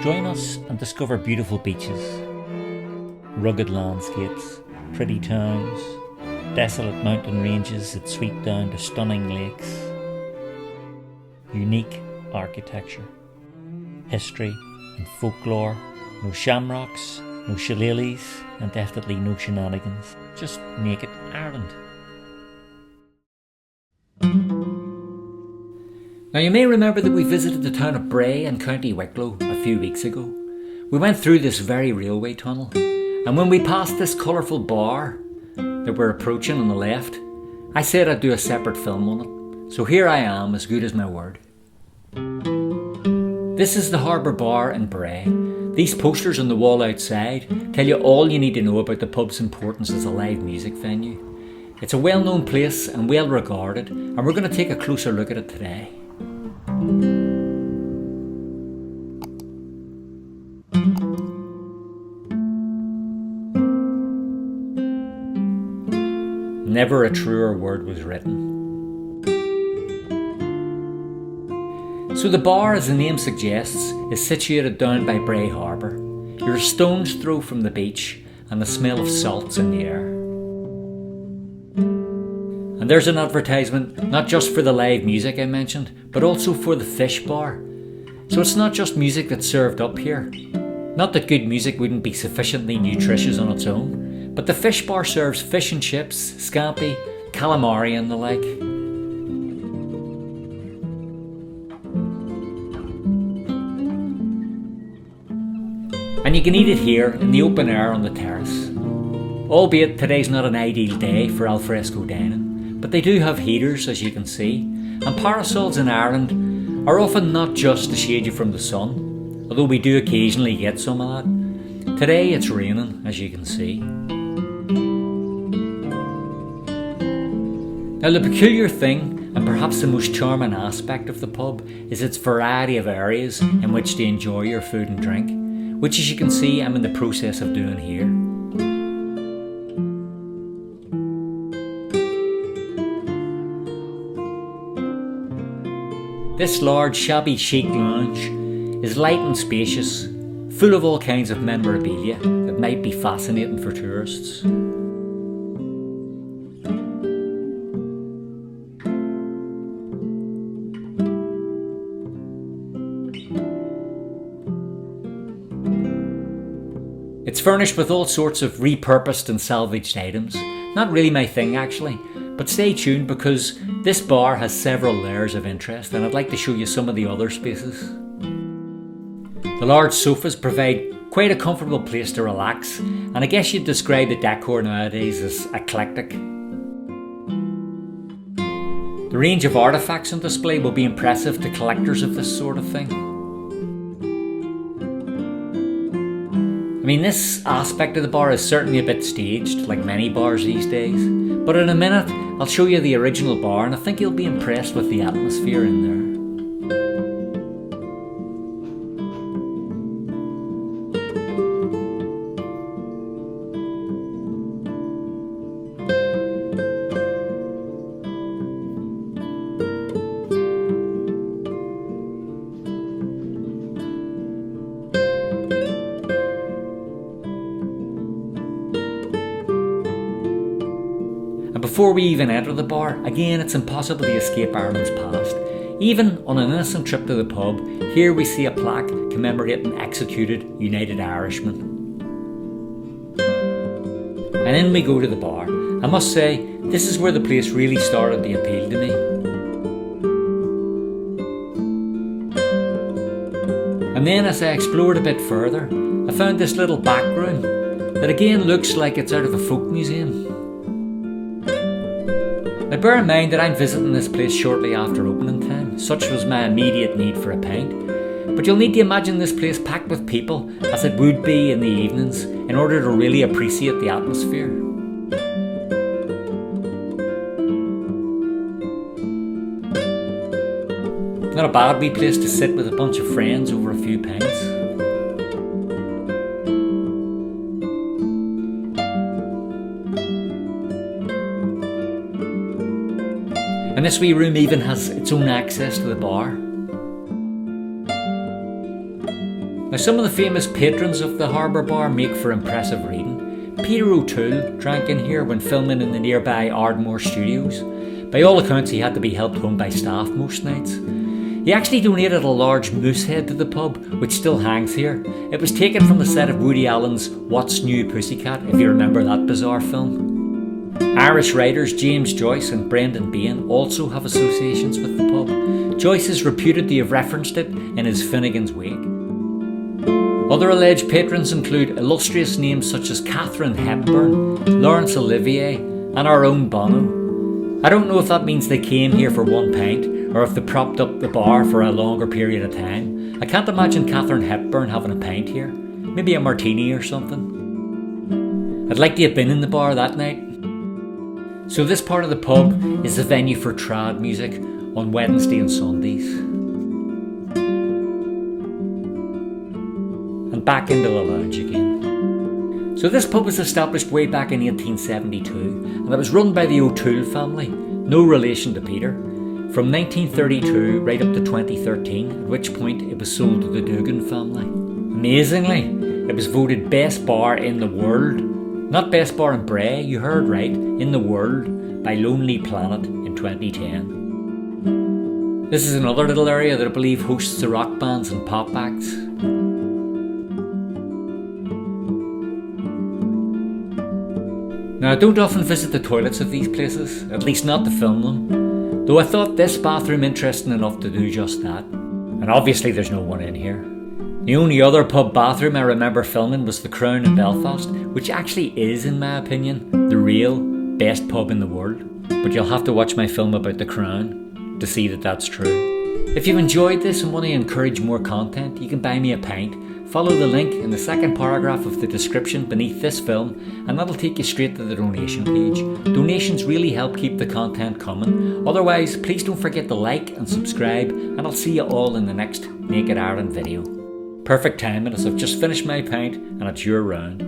Join us and discover beautiful beaches, rugged landscapes, pretty towns, desolate mountain ranges that sweep down to stunning lakes, unique architecture, history and folklore, no shamrocks, no shillelaghs, and definitely no shenanigans, just naked Ireland. Now you may remember that we visited the town of Bray in County Wicklow a few weeks ago. We went through this very railway tunnel, and when we passed this colourful bar that we're approaching on the left, I said I'd do a separate film on it, so here I am, as good as my word. This is the Harbour Bar in Bray. These posters on the wall outside tell you all you need to know about the pub's importance as a live music venue. It's a well-known place and well regarded, and we're going to take a closer look at it today. Never a truer word was written. So the bar, as the name suggests, is situated down by Bray Harbour. You're a stone's throw from the beach and the smell of salt's in the air. And there's an advertisement, not just for the live music I mentioned, but also for the fish bar. So it's not just music that's served up here. Not that good music wouldn't be sufficiently nutritious on its own, but the fish bar serves fish and chips, scampi, calamari and the like. And you can eat it here in the open air on the terrace. Albeit today's not an ideal day for al fresco dining. But they do have heaters, as you can see, and parasols in Ireland are often not just to shade you from the sun, although we do occasionally get some of that. Today it's raining, as you can see. Now the peculiar thing, and perhaps the most charming aspect of the pub, is its variety of areas in which to enjoy your food and drink, which, as you can see, I'm in the process of doing here. This large shabby-chic lounge is light and spacious, full of all kinds of memorabilia that might be fascinating for tourists. It's furnished with all sorts of repurposed and salvaged items. Not really my thing actually, but stay tuned because this bar has several layers of interest and I'd like to show you some of the other spaces. The large sofas provide quite a comfortable place to relax, and I guess you'd describe the decor nowadays as eclectic. The range of artefacts on display will be impressive to collectors of this sort of thing. I mean, this aspect of the bar is certainly a bit staged, like many bars these days, but in a minute I'll show you the original bar and I think you'll be impressed with the atmosphere in there. Before we even enter the bar, again it's impossible to escape Ireland's past. Even on an innocent trip to the pub, here we see a plaque commemorating executed United Irishmen. And in we go to the bar. I must say, this is where the place really started to appeal to me. And then as I explored a bit further, I found this little back room that again looks like it's out of a folk museum. Now bear in mind that I'm visiting this place shortly after opening time, such was my immediate need for a pint. But you'll need to imagine this place packed with people, as it would be in the evenings, in order to really appreciate the atmosphere. Not a bad wee place to sit with a bunch of friends over a few pints. And this wee room even has its own access to the bar. Now, some of the famous patrons of the Harbour bar make for impressive reading. Peter O'Toole drank in here when filming in the nearby Ardmore Studios. By all accounts, he had to be helped home by staff most nights. He actually donated a large moose head to the pub, which still hangs here. It was taken from the set of Woody Allen's What's New Pussycat, if you remember that bizarre film. Irish writers James Joyce and Brendan Behan also have associations with the pub. Joyce is reputed to have referenced it in his Finnegan's Wake. Other alleged patrons include illustrious names such as Katharine Hepburn, Laurence Olivier, and our own Bono. I don't know if that means they came here for one pint, or if they propped up the bar for a longer period of time. I can't imagine Katharine Hepburn having a pint here. Maybe a martini or something. I'd like to have been in the bar that night. So this part of the pub is the venue for trad music on Wednesday and Sundays. And back into the lounge again. So this pub was established way back in 1872, and it was run by the O'Toole family, no relation to Peter, from 1932 right up to 2013, at which point it was sold to the Dugan family. Amazingly, it was voted best bar in the world, not best bar in Bray, you heard right, in the world, by Lonely Planet in 2010. This is another little area that I believe hosts the rock bands and pop acts. Now, I don't often visit the toilets of these places, at least not to film them, though I thought this bathroom interesting enough to do just that. And obviously there's no one in here. The only other pub bathroom I remember filming was the Crown in Belfast, which actually is, in my opinion, the real best pub in the world. But you'll have to watch my film about the Crown to see that that's true. If you've enjoyed this and want to encourage more content, you can buy me a pint. Follow the link in the second paragraph of the description beneath this film, and that'll take you straight to the donation page. Donations really help keep the content coming. Otherwise, please don't forget to like and subscribe, and I'll see you all in the next Naked Ireland video. Perfect timing, as I've just finished my pint and it's your round.